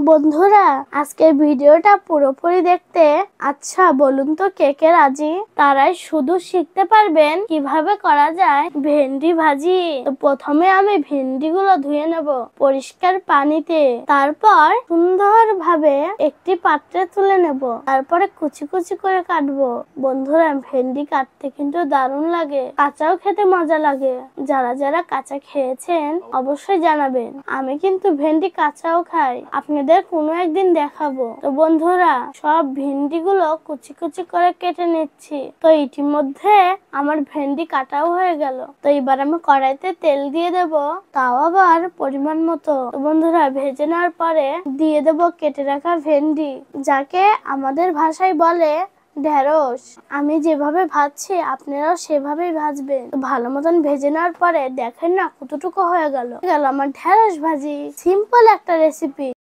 বন্ধুরা, আজকের ভিডিওটা পুরোপুরি দেখতে আচ্ছা বলুন তো কে কে রাজি? তারাই শুধু শিখতে পারবেন কিভাবে করা যায় ভেন্ডি ভাজি। তো প্রথমে আমি ভেন্ডিগুলো ধুয়ে নেব পরিষ্কার পানিতে, তারপর সুন্দরভাবে একটি পাত্রে তুলে নেব, তারপরে কুচি কুচি করে কাটবো। বন্ধুরা, ভেন্ডি কাটতে কিন্তু দারুণ লাগে, কাঁচাও খেতে মজা লাগে। যারা যারা কাঁচা খেয়েছেন অবশ্যই জানাবেন। আমি কিন্তু ভেন্ডি কাঁচাও খাই, আপনাদের কোনো একদিন দেখাবো। তো বন্ধুরা, সব ভেন্ডি গুলো কুচি কুচি করে কেটে নিচ্ছি। তো ইতিমধ্যে আমার ভেন্ডি কাটাও হয়ে গেল। তো এবার আমি কড়াইতে তেল দিয়ে দেব, তাও আবার পরিমাণ মতো। তো বন্ধুরা, ভেজে নেওয়ার পরে দিয়ে দেব কেটে রাখা ভেন্ডি, যাকে আমাদের ভাষায় বলে ঢেঁড়স। আমি যেভাবে ভাজছি আপনারাও সেভাবেই ভাজবেন। ভালো মতন ভেজে নেওয়ার পরে দেখেন না কতটুকু হয়ে গেল আমার ঢেঁড়স ভাজি। সিম্পল একটা রেসিপি,